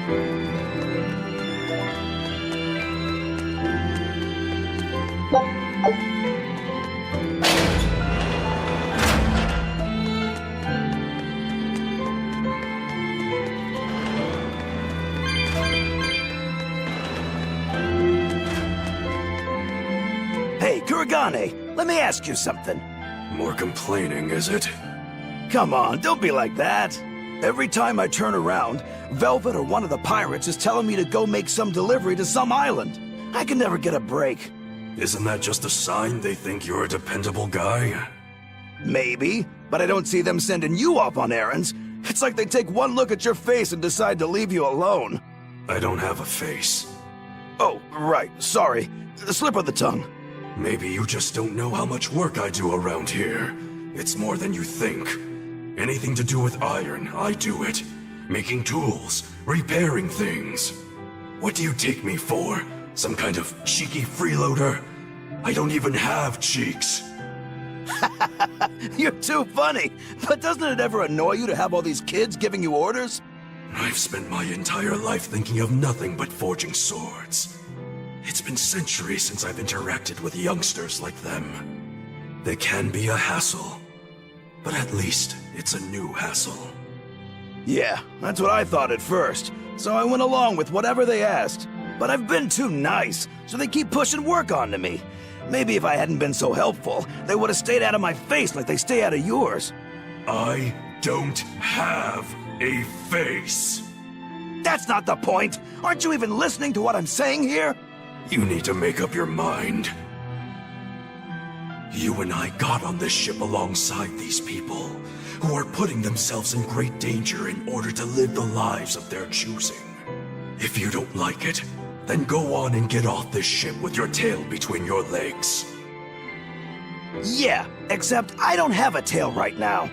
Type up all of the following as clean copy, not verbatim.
Hey, Kuragane, let me ask you something. More complaining, is it? Come on, don't be like that. Every time I turn around, Velvet or one of the pirates is telling me to go make some delivery to some island. I can never get a break. Isn't that just a sign they think you're a dependable guy? Maybe, but I don't see them sending you off on errands. It's like they take one look at your face and decide to leave you alone. I don't have a face. Oh, right, sorry. Slip of the tongue. Maybe you just don't know how much work I do around here. It's more than you think. Anything to do with iron, I do it. Making tools, repairing things. What do you take me for? Some kind of cheeky freeloader? I don't even have cheeks. You're too funny. But doesn't it ever annoy you to have all these kids giving you orders? I've spent my entire life thinking of nothing but forging swords. It's been centuries since I've interacted with youngsters like them. They can be a hassle, but at least it's a new hassle. Yeah, that's what I thought at first, so I went along with whatever they asked. But I've been too nice, so they keep pushing work onto me. Maybe if I hadn't been so helpful, they would have stayed out of my face like they stay out of yours. I don't have a face. That's not the point. Aren't you even listening to what I'm saying here? You need to make up your mind. You and I got on this ship alongside these people, who are putting themselves in great danger in order to live the lives of their choosing. If you don't like it, then go on and get off this ship with your tail between your legs. Yeah, except I don't have a tail right now.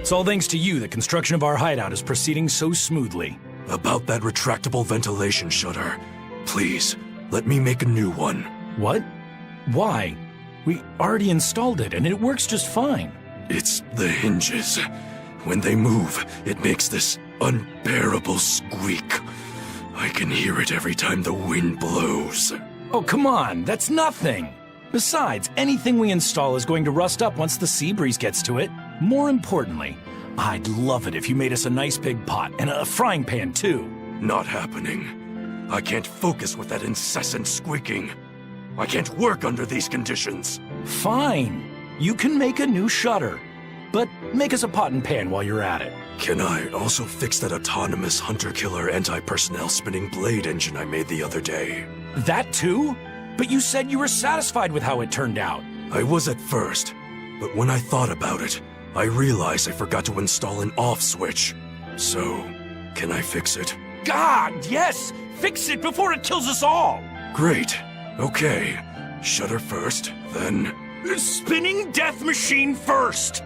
It's all thanks to you that construction of our hideout is proceeding so smoothly. About that retractable ventilation shutter, please, let me make a new one. What? Why? We already installed it, and it works just fine. It's the hinges. When they move, it makes this unbearable squeak. I can hear it every time the wind blows. Oh, come on, that's nothing. Besides, anything we install is going to rust up once the sea breeze gets to it. More importantly, I'd love it if you made us a nice big pot and a frying pan, too. Not happening. I can't focus with that incessant squeaking. I can't work under these conditions. Fine. You can make a new shutter. But make us a pot and pan while you're at it. Can I also fix that autonomous hunter-killer anti-personnel spinning blade engine I made the other day? That too? But you said you were satisfied with how it turned out. I was at first, but when I thought about it, I realized I forgot to install an off switch. So, can I fix it? God, yes! Fix it before it kills us all! Great. Okay. Shutter first, then... Spinning death machine first!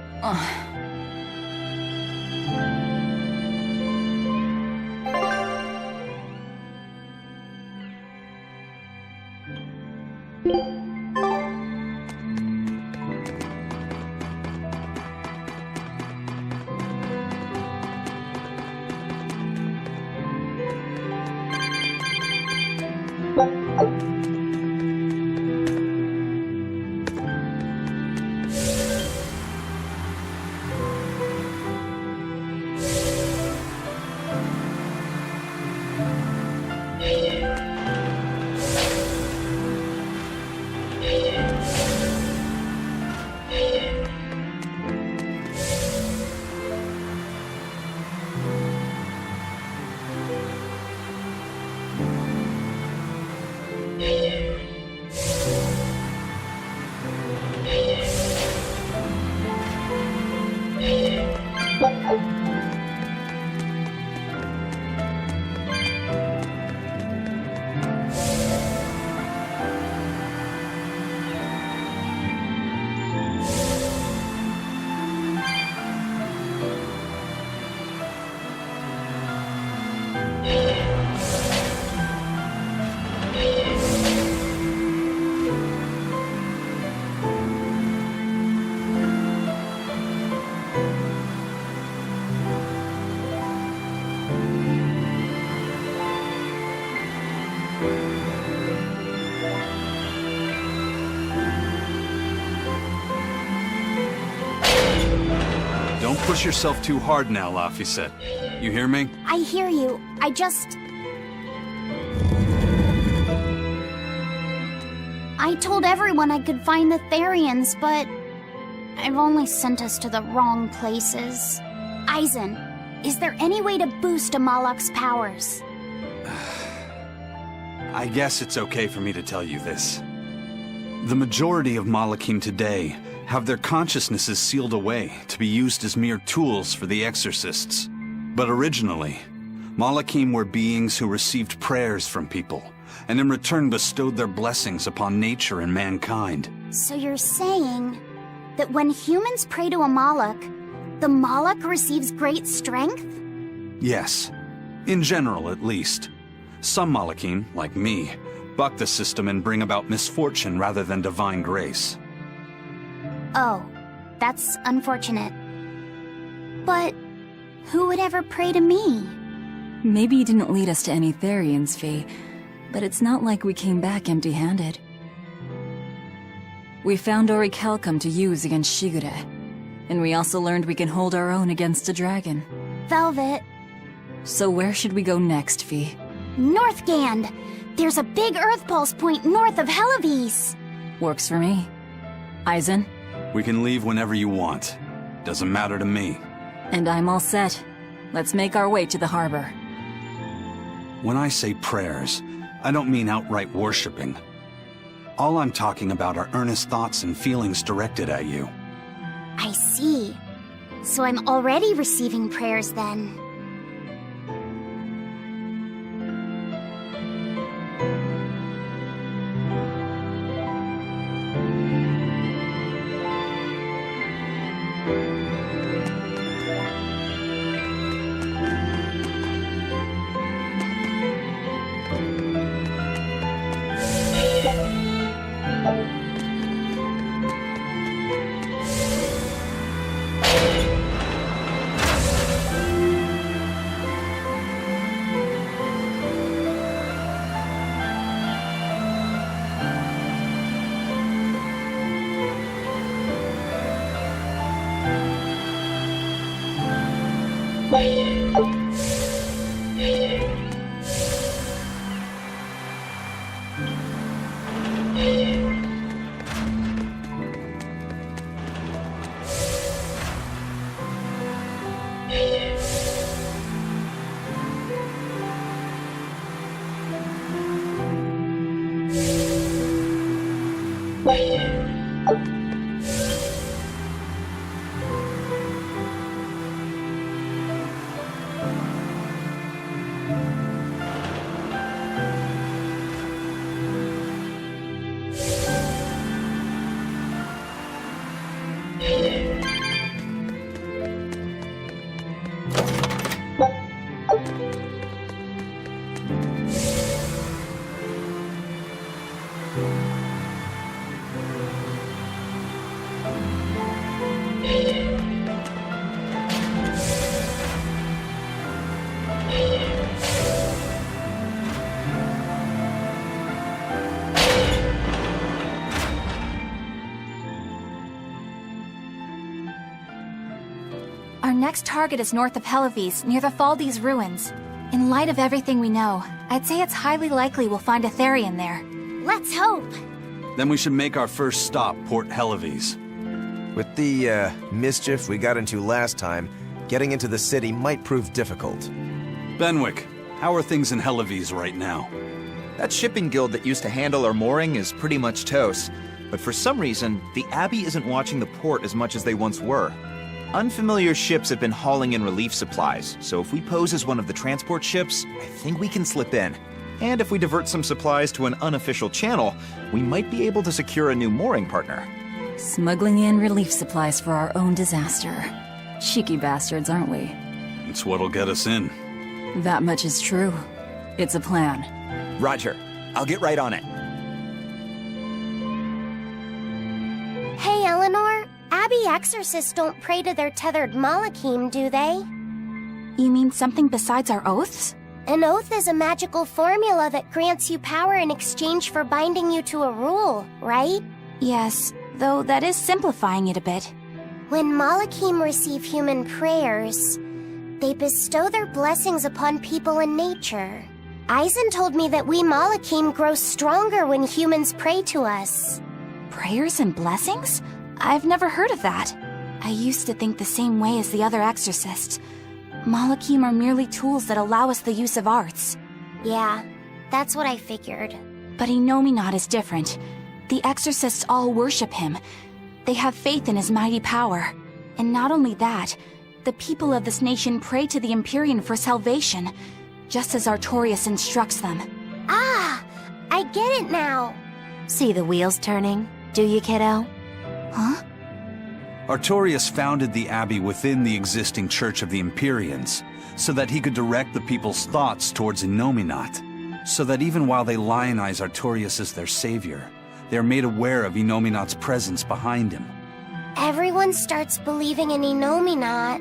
Don't push yourself too hard now, Laphicet. You hear me? I hear you. I told everyone I could find the Therians, but I've only sent us to the wrong places. Eisen, is there any way to boost a Malak's powers? I guess it's okay for me to tell you this. The majority of Malakim today have their consciousnesses sealed away to be used as mere tools for the Exorcists. But originally, Malakim were beings who received prayers from people, and in return bestowed their blessings upon nature and mankind. So you're saying that when humans pray to a Malak, the Malak receives great strength? Yes, in general at least. Some Malakim, like me, buck the system and bring about misfortune rather than divine grace. Oh, that's unfortunate. But who would ever pray to me? Maybe you didn't lead us to any Therians, Fee, but it's not like we came back empty-handed. We found Orichalcum to use against Shigure, and we also learned we can hold our own against a dragon. Velvet. So where should we go next, Fee? Northgand! There's a big Earth Pulse point north of Hellawese! Works for me. Eisen? We can leave whenever you want. Doesn't matter to me. And I'm all set. Let's make our way to the harbor. When I say prayers, I don't mean outright worshipping. All I'm talking about are earnest thoughts and feelings directed at you. I see. So I'm already receiving prayers then. Our next target is north of Hellawese, near the Faldi's ruins. In light of everything we know, I'd say it's highly likely we'll find a Therian there. Let's hope. Then we should make our first stop, Port Hellawese. With the, mischief we got into last time, getting into the city might prove difficult. Benwick, how are things in Hellawese right now? That shipping guild that used to handle our mooring is pretty much toast. But for some reason, the Abbey isn't watching the port as much as they once were. Unfamiliar ships have been hauling in relief supplies, so if we pose as one of the transport ships, I think we can slip in. And if we divert some supplies to an unofficial channel, we might be able to secure a new mooring partner. Smuggling in relief supplies for our own disaster. Cheeky bastards, aren't we? It's what'll get us in. That much is true. It's a plan. Roger. I'll get right on it. Hey, Eleanor. Abbey Exorcists don't pray to their tethered Malachim, do they? You mean something besides our oaths? An oath is a magical formula that grants you power in exchange for binding you to a rule, right? Yes, though that is simplifying it a bit. When Malachim receive human prayers, they bestow their blessings upon people and nature. Eisen told me that we Malachim grow stronger when humans pray to us. Prayers and blessings? I've never heard of that. I used to think the same way as the other exorcists. Malachim are merely tools that allow us the use of arts. Yeah, that's what I figured. But Innominat is different. The exorcists all worship him. They have faith in his mighty power. And not only that, the people of this nation pray to the Empyrean for salvation, just as Artorias instructs them. Ah, I get it now. See the wheels turning, do you, kiddo? Huh? Artorias founded the Abbey within the existing Church of the Empyreans, so that he could direct the people's thoughts towards Innominat, so that even while they lionize Artorias as their savior, they are made aware of Innominat's presence behind him. Everyone starts believing in Innominat.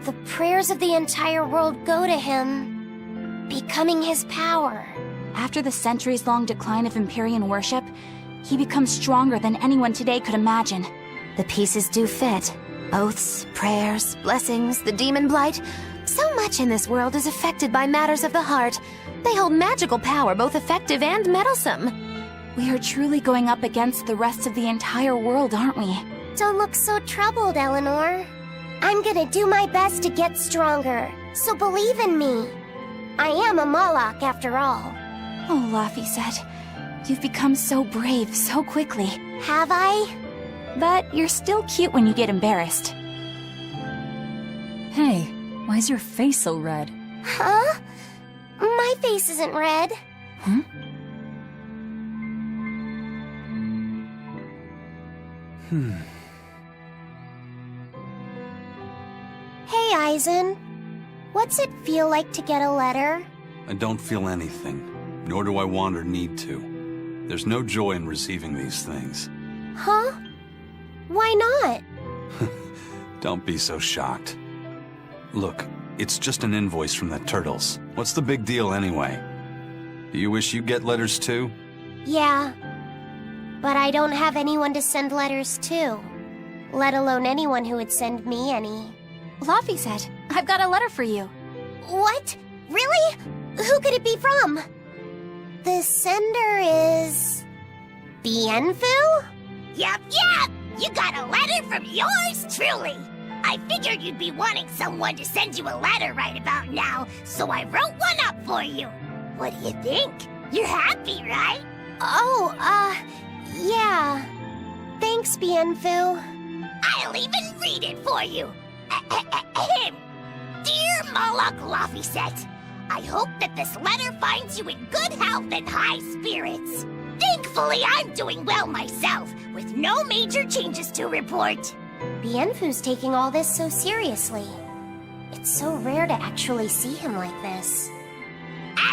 The prayers of the entire world go to him, becoming his power. After the centuries-long decline of Empyrean worship, he becomes stronger than anyone today could imagine. The pieces do fit. Oaths, prayers, blessings, the demon blight. So much in this world is affected by matters of the heart. They hold magical power, both effective and meddlesome. We are truly going up against the rest of the entire world, aren't we? Don't look so troubled, Eleanor. I'm gonna do my best to get stronger, so believe in me. I am a Malak, after all. Oh, Laphicet, you've become so brave so quickly. Have I? But you're still cute when you get embarrassed. Hey, why's your face so red? Huh? My face isn't red. Hmm? Hey, Eisen. What's it feel like to get a letter? I don't feel anything, nor do I want or need to. There's no joy in receiving these things. Huh? Why not? Don't be so shocked. Look, it's just an invoice from the turtles. What's the big deal anyway? Do you wish you get letters too? Yeah. But I don't have anyone to send letters to. Let alone anyone who would send me any. Laphicet, I've got a letter for you. What? Really? Who could it be from? The sender is... Bienfu? Yup. You got a letter from yours truly. I figured you'd be wanting someone to send you a letter right about now, so I wrote one up for you. What do you think? You're happy, right? Oh, yeah. Thanks, Bienfu. I'll even read it for you. Dear Malak Laphicet, I hope that this letter finds you in good health and high spirits. Thankfully, I'm doing well myself, with no major changes to report. Bienfu's taking all this so seriously. It's so rare to actually see him like this.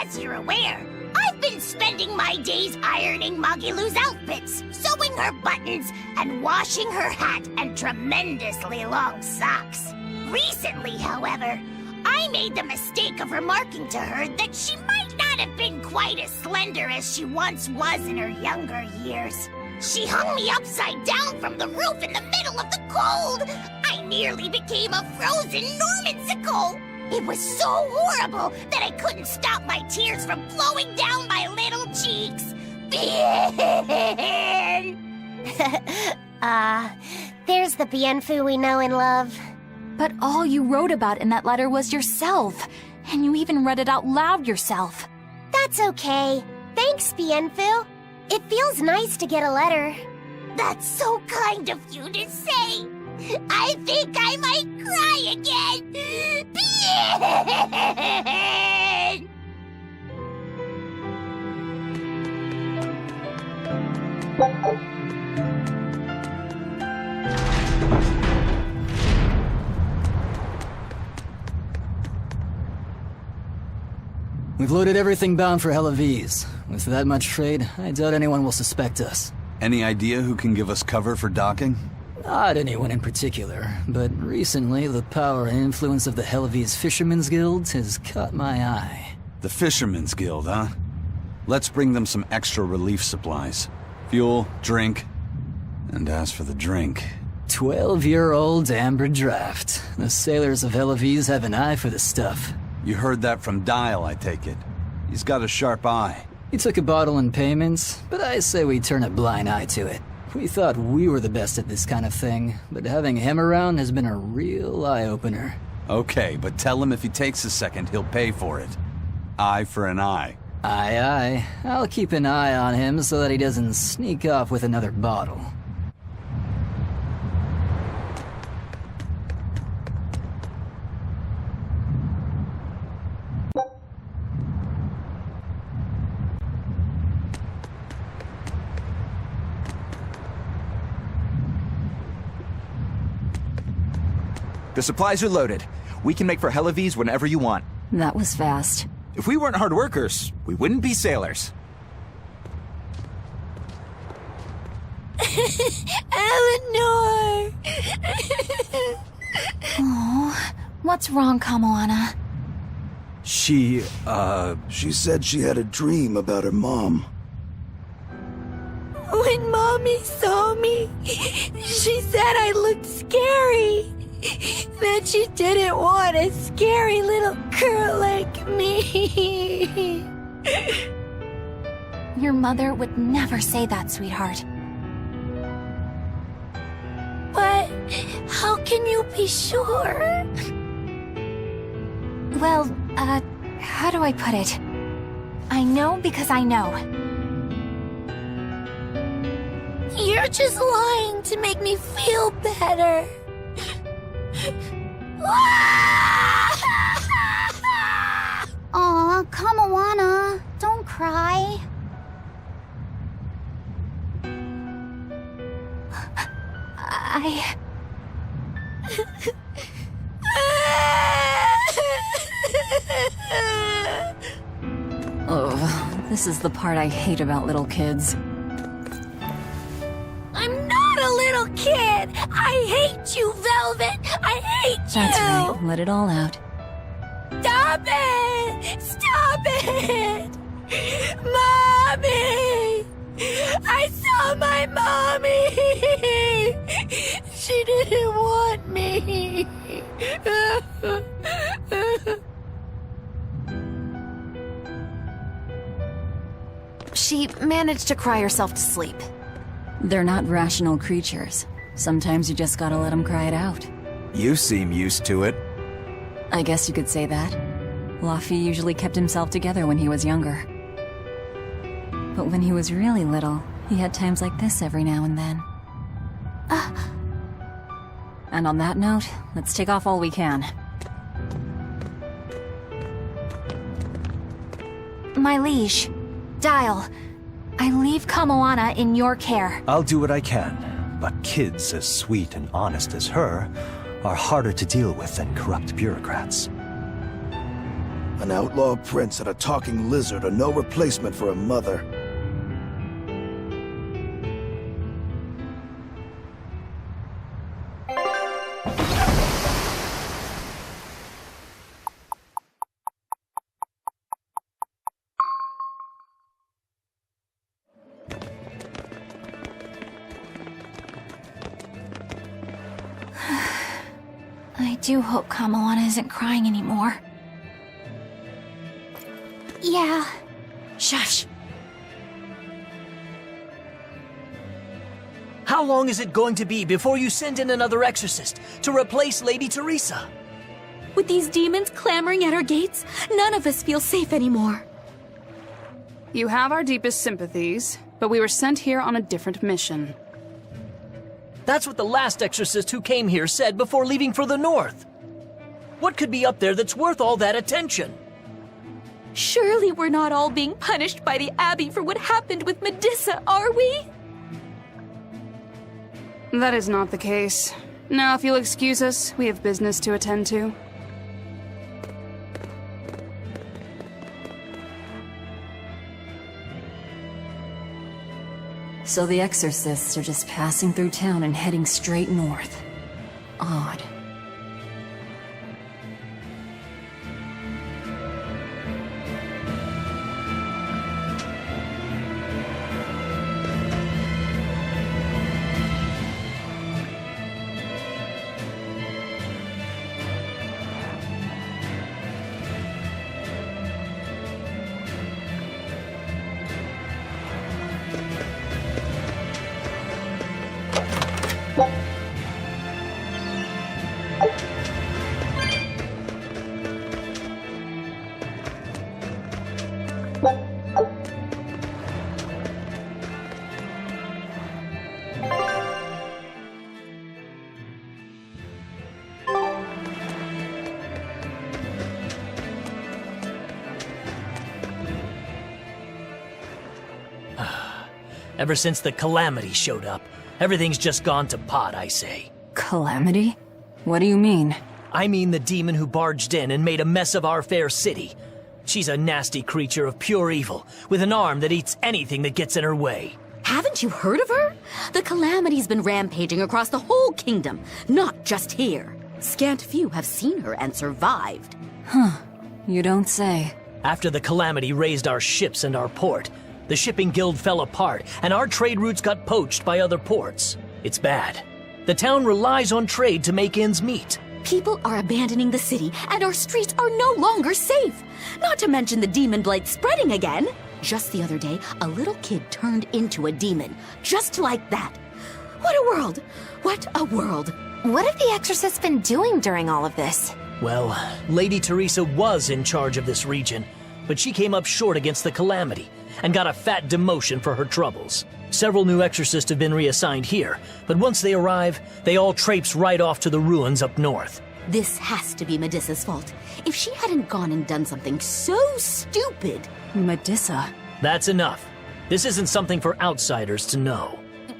As you're aware, I've been spending my days ironing Magilu's outfits, sewing her buttons, and washing her hat and tremendously long socks. Recently, however, I made the mistake of remarking to her that she might not have been quite as slender as she once was in her younger years. She hung me upside down from the roof in the middle of the cold. I nearly became a frozen Normansicle. It was so horrible that I couldn't stop my tears from flowing down my little cheeks. There's the Bienfu we know and love. But all you wrote about in that letter was yourself. And you even read it out loud yourself. That's okay. Thanks, Bienfu. It feels nice to get a letter. That's so kind of you to say. I think I might cry again. Bien! We've loaded everything bound for Hellawese. With that much trade, I doubt anyone will suspect us. Any idea who can give us cover for docking? Not anyone in particular, but recently the power and influence of the Hellawese Fishermen's Guild has caught my eye. The Fishermen's Guild, huh? Let's bring them some extra relief supplies. Fuel, drink, and as for the drink... 12-year-old amber draft. The sailors of Hellawese have an eye for the stuff. You heard that from Dial, I take it. He's got a sharp eye. He took a bottle in payments, but I say we turn a blind eye to it. We thought we were the best at this kind of thing, but having him around has been a real eye-opener. Okay, but tell him if he takes a second, he'll pay for it. Eye for an eye. Aye, aye. I'll keep an eye on him so that he doesn't sneak off with another bottle. The supplies are loaded. We can make for Hellawese whenever you want. That was fast. If we weren't hard workers, we wouldn't be sailors. Eleanor! Oh, what's wrong, Kamoana? She said she had a dream about her mom. When Mommy saw me, she said I looked scary. That she didn't want a scary little girl like me. Your mother would never say that, sweetheart. But how can you be sure? Well, how do I put it? I know because I know. You're just lying to make me feel better. Aw, Kamoana, don't cry. Oh, this is the part I hate about little kids. I'm not a little kid. I hate you, Velvet. I hate you. That's right, let it all out. Stop it! Stop it! Mommy! I saw my mommy! She didn't want me. She managed to cry herself to sleep. They're not rational creatures. Sometimes you just gotta let them cry it out. You seem used to it. I guess you could say that. Laffy usually kept himself together when he was younger. But when he was really little, he had times like this every now and then. And on that note, let's take off all we can. My liege, Dial, I leave Kamoana in your care. I'll do what I can, but kids as sweet and honest as her are harder to deal with than corrupt bureaucrats. An outlaw prince and a talking lizard are no replacement for a mother. do hope Kamoana isn't crying anymore. Yeah. Shush. How long is it going to be before you send in another exorcist to replace Lady Teresa? With these demons clamoring at our gates, none of us feel safe anymore. You have our deepest sympathies, but we were sent here on a different mission. That's what the last exorcist who came here said before leaving for the north. What could be up there that's worth all that attention? Surely we're not all being punished by the Abbey for what happened with Medusa, are we? That is not the case. Now, if you'll excuse us, we have business to attend to. So the Exorcists are just passing through town and heading straight north. Odd. Ever since the Calamity showed up, everything's just gone to pot, I say. Calamity? What do you mean? I mean the demon who barged in and made a mess of our fair city. She's a nasty creature of pure evil, with an arm that eats anything that gets in her way. Haven't you heard of her? The Calamity's been rampaging across the whole kingdom, not just here. Scant few have seen her and survived. Huh. You don't say. After the Calamity raised our ships and our port, the shipping guild fell apart, and our trade routes got poached by other ports. It's bad. The town relies on trade to make ends meet. People are abandoning the city, and our streets are no longer safe. Not to mention the demon blight spreading again. Just the other day, a little kid turned into a demon. Just like that. What a world! What a world! What have the Exorcists been doing during all of this? Well, Lady Teresa was in charge of this region, but she came up short against the Calamity and got a fat demotion for her troubles. Several new exorcists have been reassigned here, but once they arrive, they all traipse right off to the ruins up north. This has to be Medusa's fault. If she hadn't gone and done something so stupid... Medusa? That's enough. This isn't something for outsiders to know.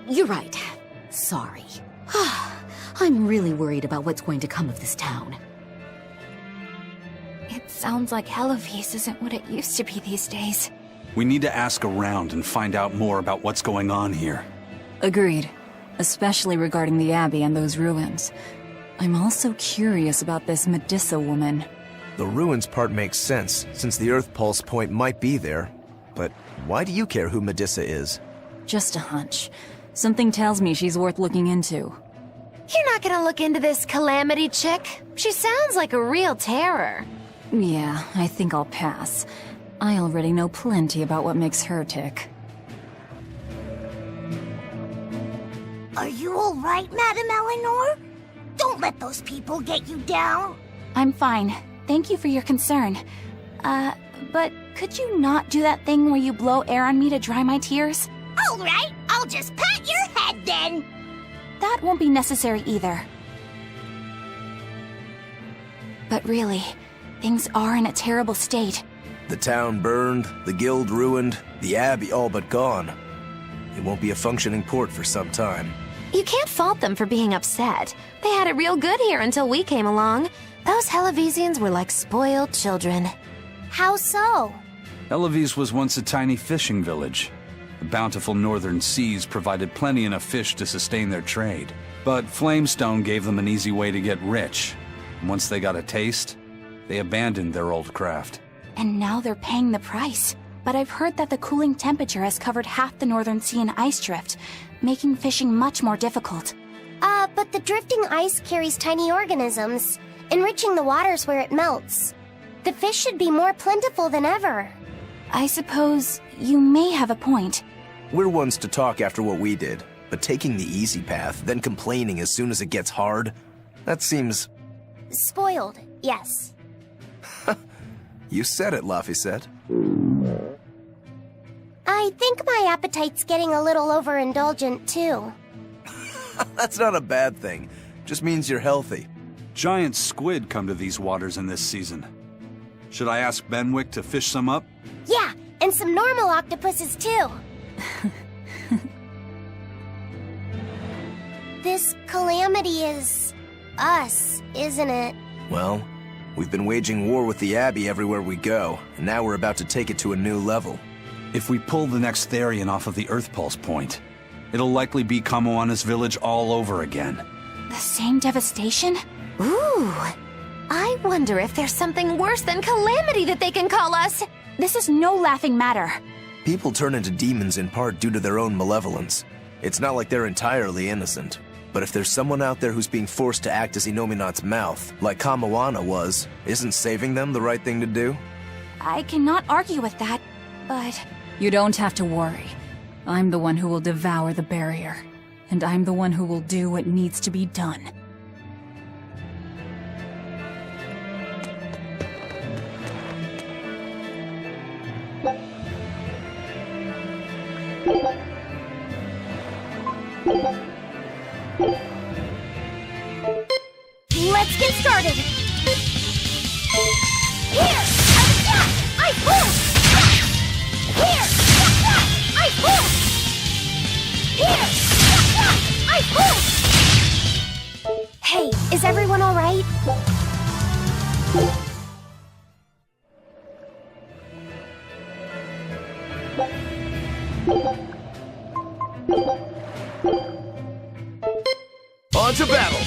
You're right. Sorry. I'm really worried about what's going to come of this town. It sounds like Hellawese isn't what it used to be these days. We need to ask around and find out more about what's going on here. Agreed. Especially regarding the Abbey and those ruins. I'm also curious about this Medusa woman. The ruins part makes sense, since the Earth Pulse point might be there. But why do you care who Medusa is? Just a hunch. Something tells me she's worth looking into. You're not gonna look into this Calamity chick? She sounds like a real terror. Yeah, I think I'll pass. I already know plenty about what makes her tick. Are you all right, Madame Eleanor? Don't let those people get you down. I'm fine. Thank you for your concern. But could you not do that thing where you blow air on me to dry my tears? All right, I'll just pat your head then. That won't be necessary either. But really, things are in a terrible state. The town burned, the guild ruined, the Abbey all but gone. It won't be a functioning port for some time. You can't fault them for being upset. They had it real good here until we came along. Those Hellawesians were like spoiled children. How so? Hellawese was once a tiny fishing village. The bountiful northern seas provided plenty enough fish to sustain their trade. But Flamestone gave them an easy way to get rich. And once they got a taste, they abandoned their old craft. And now they're paying the price. But I've heard that the cooling temperature has covered half the northern sea in ice drift, making fishing much more difficult. But the drifting ice carries tiny organisms. enriching the waters where it melts. The fish should be more plentiful than ever. I suppose you may have a point. We're ones to talk after what we did, but taking the easy path, then complaining as soon as it gets hard, that seems... Spoiled, yes. You said it, Laphicet. I think my appetite's getting a little overindulgent, too. That's not a bad thing. Just means you're healthy. Giant squid come to these waters in this season. Should I ask Benwick to fish some up? Yeah, and some normal octopuses, too. This calamity is... us, isn't it? Well, we've been waging war with the Abbey everywhere we go, and now we're about to take it to a new level. If we pull the next Therian off of the Earth Pulse point, it'll likely be Kamoana's village all over again. The same devastation? Ooh. I wonder if there's something worse than calamity that they can call us. This is no laughing matter. People turn into demons in part due to their own malevolence. It's not like they're entirely innocent. But if there's someone out there who's being forced to act as Inominat's mouth, like Kamoana was, isn't saving them the right thing to do? I cannot argue with that, but... You don't have to worry. I'm the one who will devour the barrier. And I'm the one who will do what needs to be done. Let's get started! Here! I pull! Here! I pull! Here! I pull! Hey, is everyone alright? On to battle!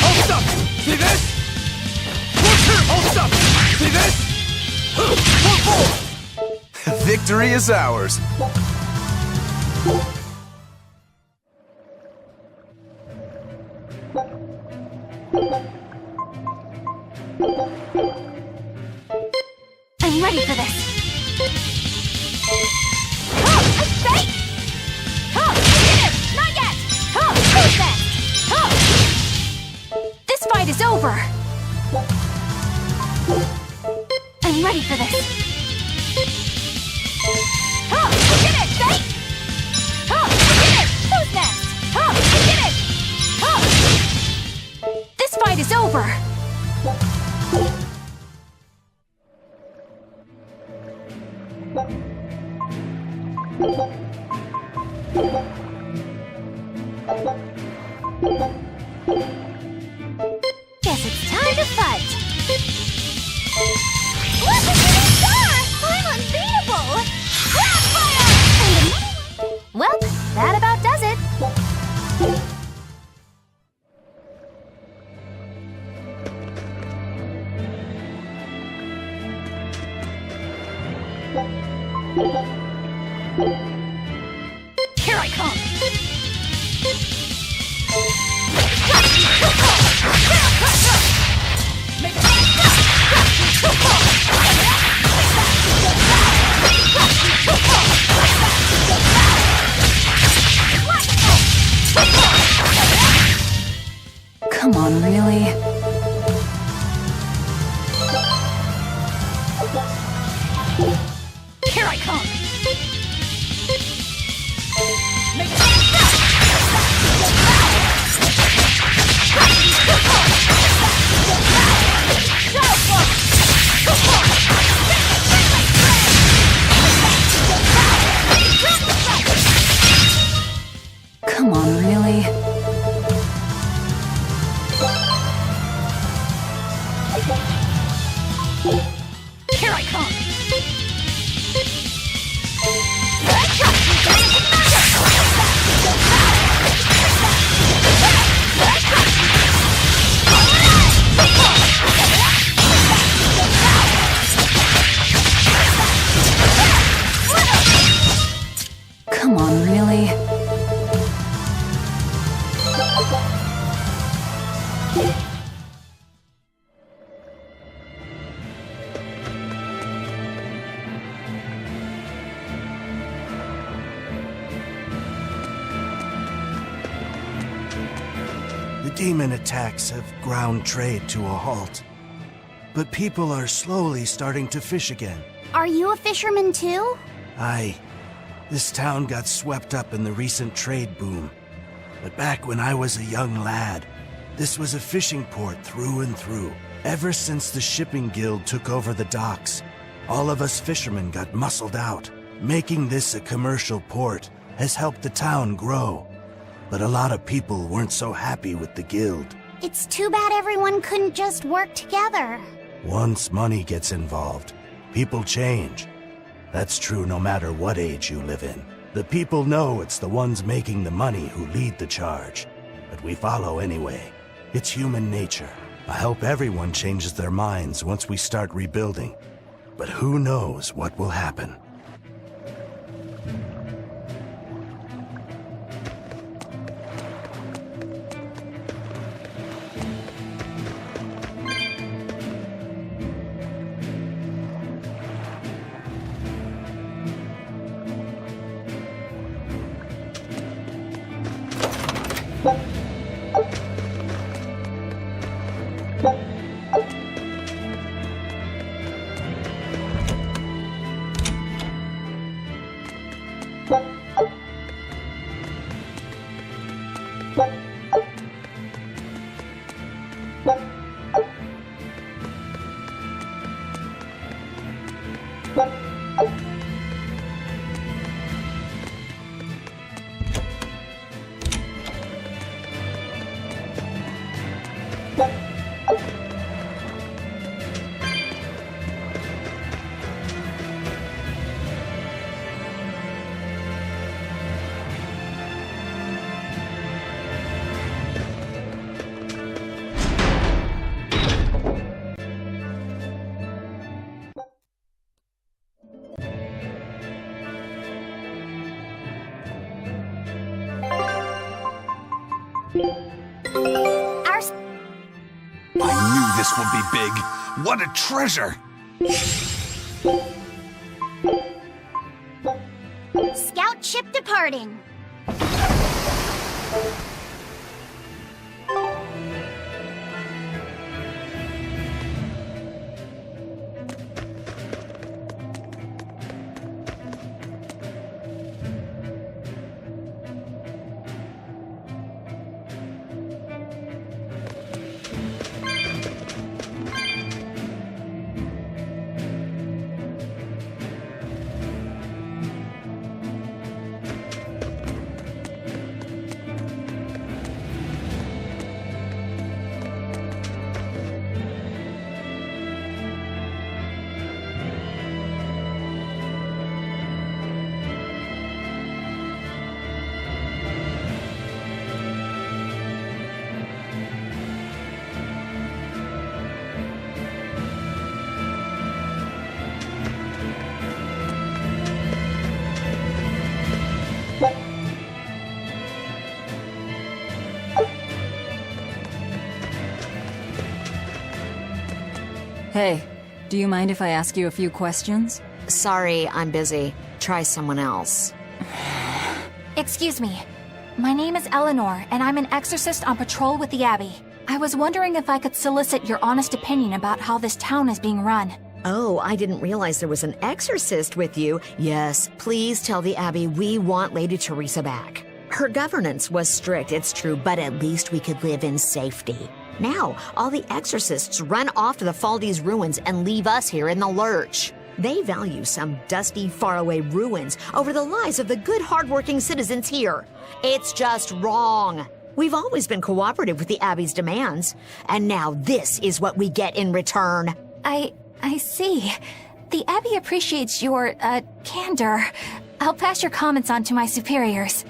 Hold up! See this? Hold up! See this? Victory is ours! I'm ready for this. Oh, I'm fake! Oh, did it! Not yet! Oh, who's next? Oh! This fight is over. I'm ready for this. Oh, we did it, fake! Oh, we did it! Who's next? Oh, we did it! Oh! This fight is over. Guess it's time to fight! Look at me, star! I'm unbeatable! Crossfire! Well, that about does it. Here I come. Come on, really? Here I come. Come on, really? demon attacks have ground trade to a halt. But people are slowly starting to fish again. Are you a fisherman too? Aye. This town got swept up in the recent trade boom. But back when I was a young lad, this was a fishing port through and through. Ever since the shipping guild took over the docks, all of us fishermen got muscled out. Making this a commercial port has helped the town grow. But a lot of people weren't so happy with the guild. It's too bad everyone couldn't just work together. Once money gets involved, people change. That's true no matter what age you live in. The people know it's the ones making the money who lead the charge. But we follow anyway. It's human nature. I hope everyone changes their minds once we start rebuilding. But who knows what will happen. I knew this would be big. What a treasure! Scout ship departing. Hey, do you mind if I ask you a few questions? Sorry, I'm busy. Try someone else. Excuse me. My name is Eleanor, and I'm an exorcist on patrol with the Abbey. I was wondering if I could solicit your honest opinion about how this town is being run. Oh, I didn't realize there was an exorcist with you. Yes, please tell the Abbey we want Lady Teresa back. Her governance was strict, it's true, but at least we could live in safety. Now, all the exorcists run off to the Faldi's ruins and leave us here in the lurch. They value some dusty, faraway ruins over the lives of the good, hardworking citizens here. It's just wrong. We've always been cooperative with the Abbey's demands, and now this is what we get in return. I see. The Abbey appreciates your, candor. I'll pass your comments on to my superiors.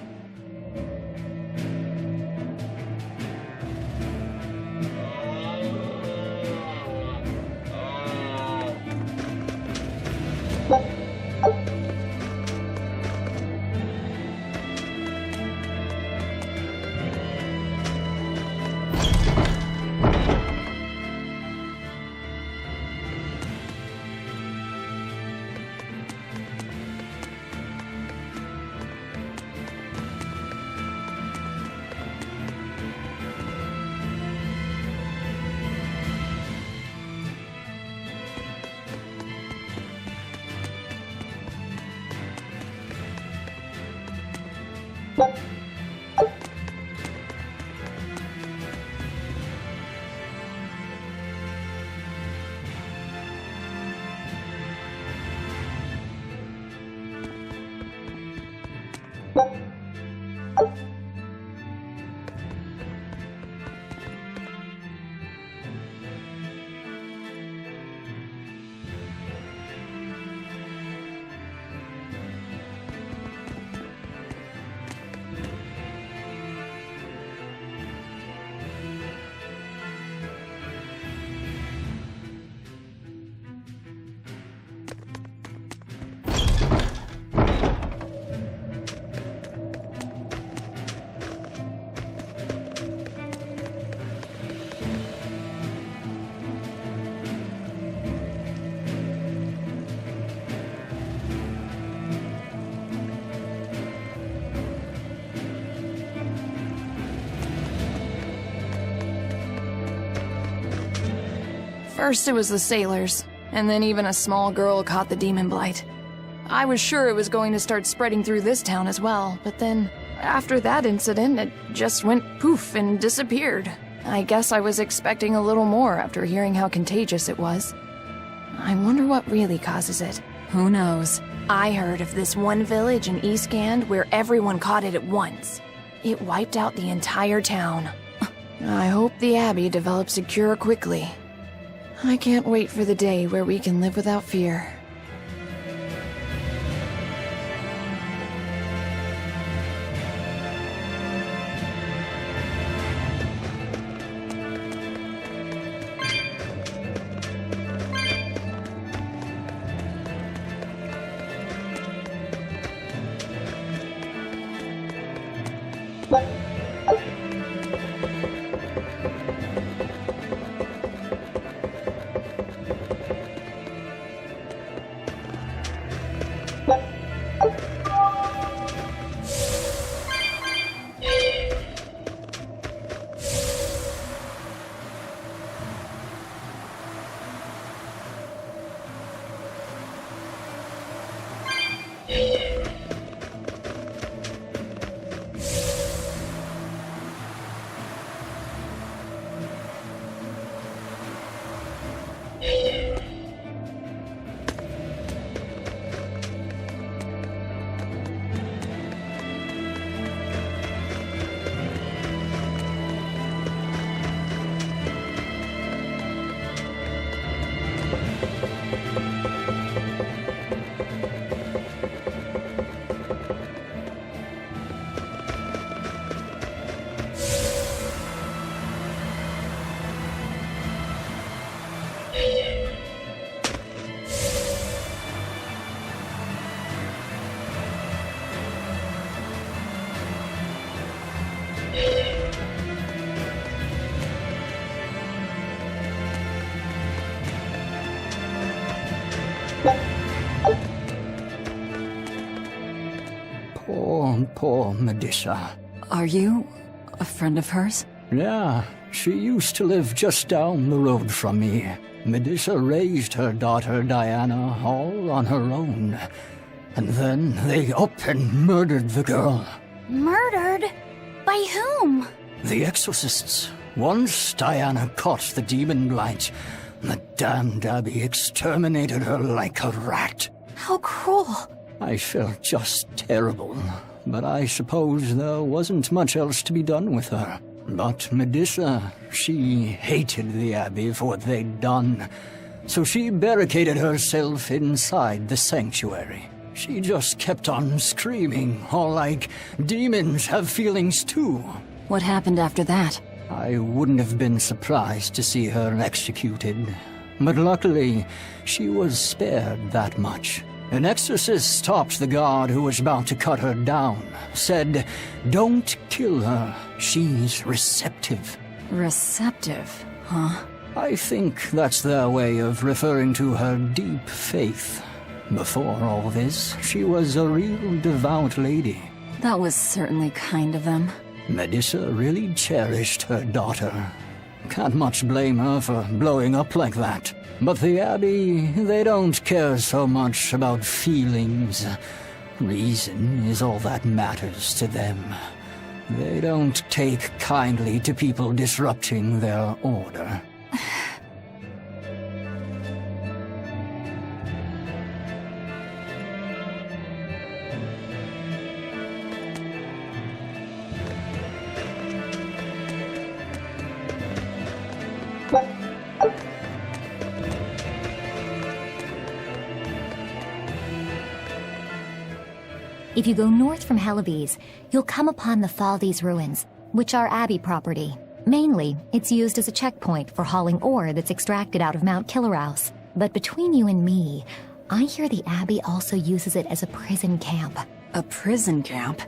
First it was the sailors, and then even a small girl caught the demon blight. I was sure it was going to start spreading through this town as well, but then, after that incident, it just went poof and disappeared. I guess I was expecting a little more after hearing how contagious it was. I wonder what really causes it. Who knows? I heard of this one village in Eastgand where everyone caught it at once. It wiped out the entire town. I hope the Abbey develops a cure quickly. I can't wait for the day where we can live without fear. Poor Medissa. Are you a friend of hers? Yeah, she used to live just down the road from me. Medissa raised her daughter Diana all on her own. And then they up and murdered the girl. Murdered? By whom? The Exorcists. Once Diana caught the demon blight, the damned Abbey exterminated her like a rat. How cruel. I felt just terrible, but I suppose there wasn't much else to be done with her. But Medissa, she hated the Abbey for what they'd done, so she barricaded herself inside the sanctuary. She just kept on screaming, all like, demons have feelings too. What happened after that? I wouldn't have been surprised to see her executed, but luckily, she was spared that much. An exorcist stopped the guard who was about to cut her down, said, "Don't kill her, she's receptive." Receptive, huh? I think that's their way of referring to her deep faith. Before all this, she was a real devout lady. That was certainly kind of them. Medissa really cherished her daughter. Can't much blame her for blowing up like that. But the Abbey, they don't care so much about feelings. Reason is all that matters to them. They don't take kindly to people disrupting their order. If you go north from Hellawese, you'll come upon the Faldi's ruins, which are Abbey property. Mainly, it's used as a checkpoint for hauling ore that's extracted out of Mount Killerhouse. But between you and me, I hear the Abbey also uses it as a prison camp. A prison camp?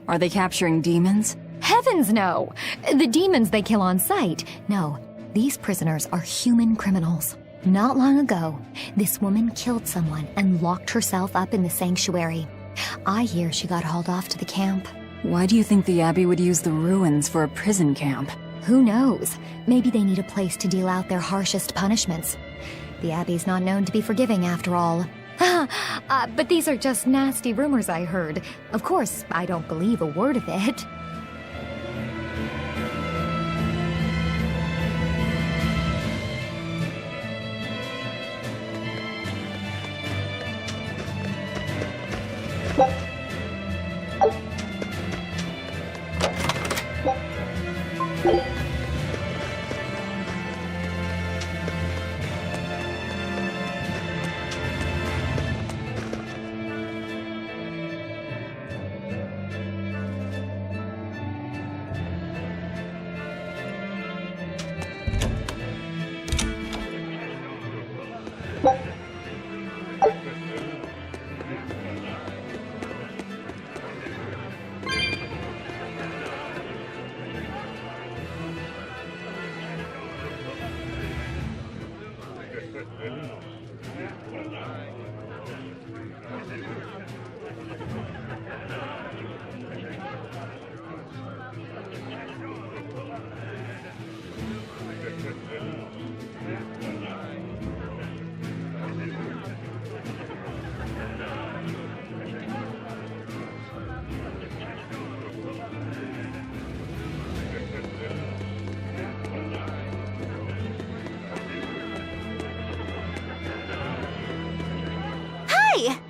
Are they capturing demons? Heavens no! The demons they kill on sight. No, these prisoners are human criminals. Not long ago, this woman killed someone and locked herself up in the sanctuary. I hear she got hauled off to the camp. Why do you think the Abbey would use the ruins for a prison camp? Who knows? Maybe they need a place to deal out their harshest punishments. The Abbey's not known to be forgiving after all. But these are just nasty rumors I heard. Of course, I don't believe a word of it.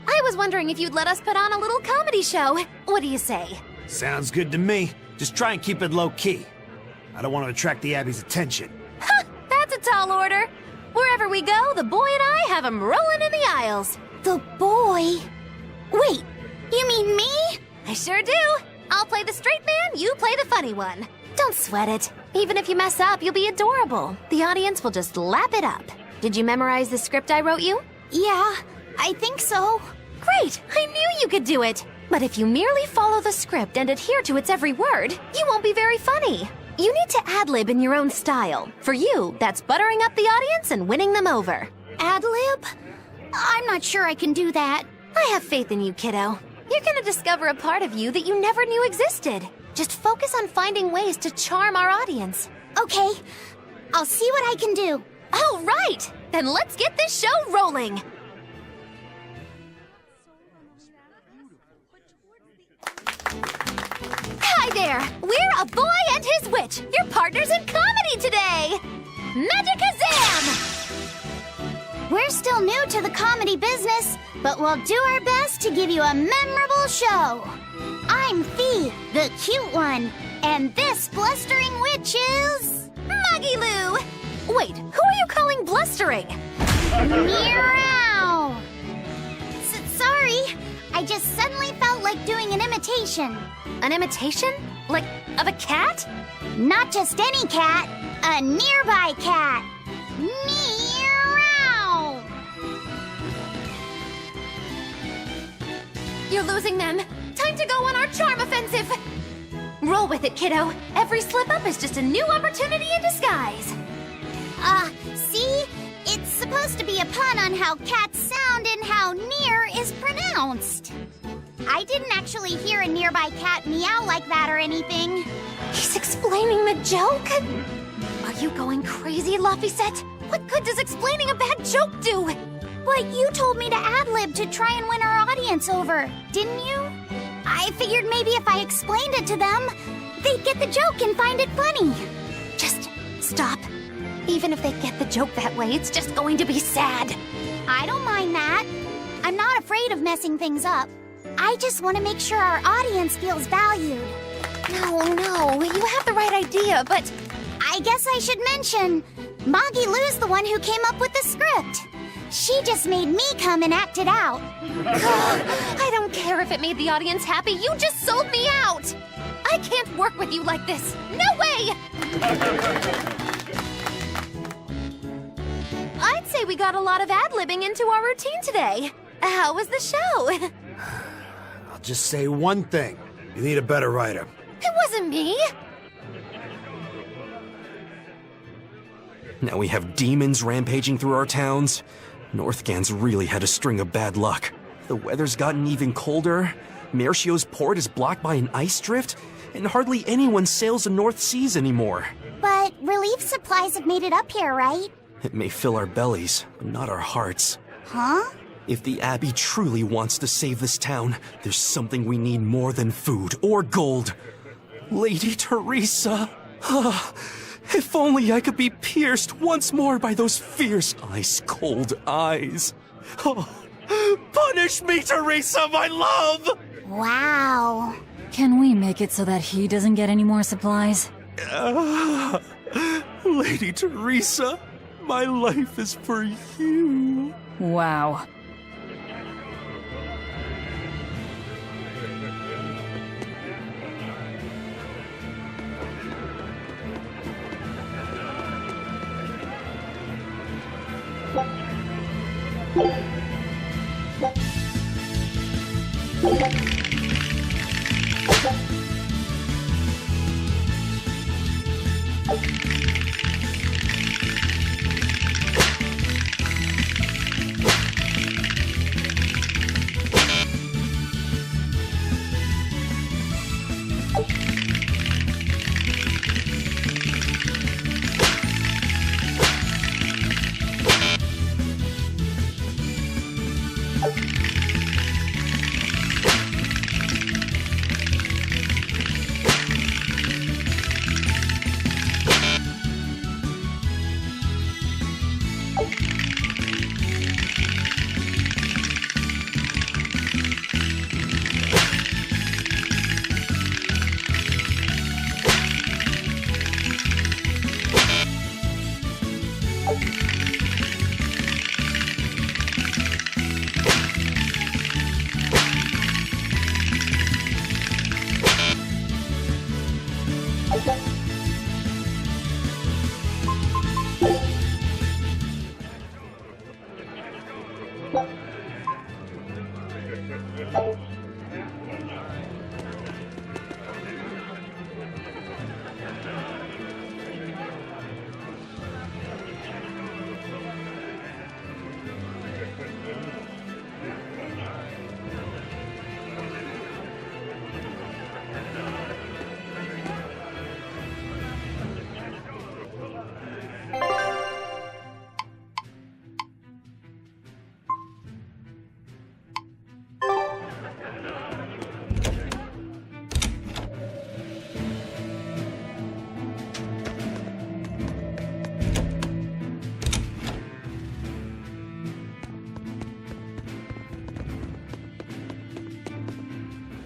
I was wondering if you'd let us put on a little comedy show. What do you say? Sounds good to me. Just try and keep it low-key. I don't want to attract the Abbey's attention. Ha! That's a tall order. Wherever we go, the boy and I have him rolling in the aisles. The boy? Wait, you mean me? I sure do. I'll play the straight man, you play the funny one. Don't sweat it. Even if you mess up, you'll be adorable. The audience will just lap it up. Did you memorize the script I wrote you? Yeah, I think so. Great! I knew you could do it! But if you merely follow the script and adhere to its every word, you won't be very funny. You need to ad-lib in your own style. For you, that's buttering up the audience and winning them over. Ad-lib? I'm not sure I can do that. I have faith in you, kiddo. You're gonna discover a part of you that you never knew existed. Just focus on finding ways to charm our audience. Okay, I'll see what I can do. All right! Then let's get this show rolling! Hi there! We're A Boy and His Witch, your partners in comedy today! Magicazam! We're still new to the comedy business, but we'll do our best to give you a memorable show. I'm Fee, the cute one, and this blustering witch is... Muggy Lou! Wait, who are you calling blustering? Meow! Sorry, I just suddenly felt like doing an imitation. An imitation? Like, of a cat? Not just any cat, a nearby cat. Meow! You're losing them. Time to go on our charm offensive. Roll with it, kiddo. Every slip-up is just a new opportunity in disguise. See? It's supposed to be a pun on how cats sound and how near is pronounced. I didn't actually hear a nearby cat meow like that or anything. He's explaining the joke? Are you going crazy, Laphicet? What good does explaining a bad joke do? But you told me to ad-lib to try and win our audience over, didn't you? I figured maybe if I explained it to them, they'd get the joke and find it funny. Just stop. Even if they get the joke that way, it's just going to be sad. I don't mind that. I'm not afraid of messing things up. I just want to make sure our audience feels valued. No, you have the right idea, but... I guess I should mention, Moggy Lou's the one who came up with the script. She just made me come and act it out. I don't care if it made the audience happy, you just sold me out! I can't work with you like this! No way! I'd say we got a lot of ad-libbing into our routine today. How was the show? I'll just say one thing. You need a better writer. It wasn't me! Now we have demons rampaging through our towns. Northgan's really had a string of bad luck. The weather's gotten even colder. Mercio's port is blocked by an ice drift, and hardly anyone sails the North Seas anymore. But relief supplies have made it up here, right? It may fill our bellies, but not our hearts. Huh? If the Abbey truly wants to save this town, there's something we need more than food or gold. Lady Teresa! If only I could be pierced once more by those fierce, ice-cold eyes. Oh, punish me, Teresa, my love! Wow. Can we make it so that he doesn't get any more supplies? Lady Teresa, my life is for you. Wow.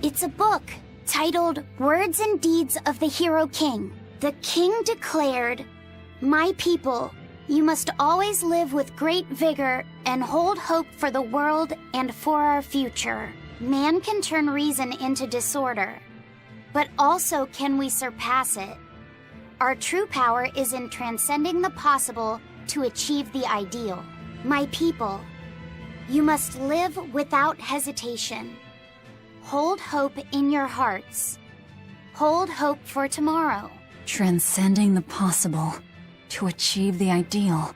It's a book titled Words and Deeds of the Hero King. The king declared, "My people, you must always live with great vigor and hold hope for the world and for our future. Man can turn reason into disorder, but also can we surpass it. Our true power is in transcending the possible to achieve the ideal. My people, you must live without hesitation. Hold hope in your hearts. Hold hope for tomorrow." Transcending the possible to achieve the ideal.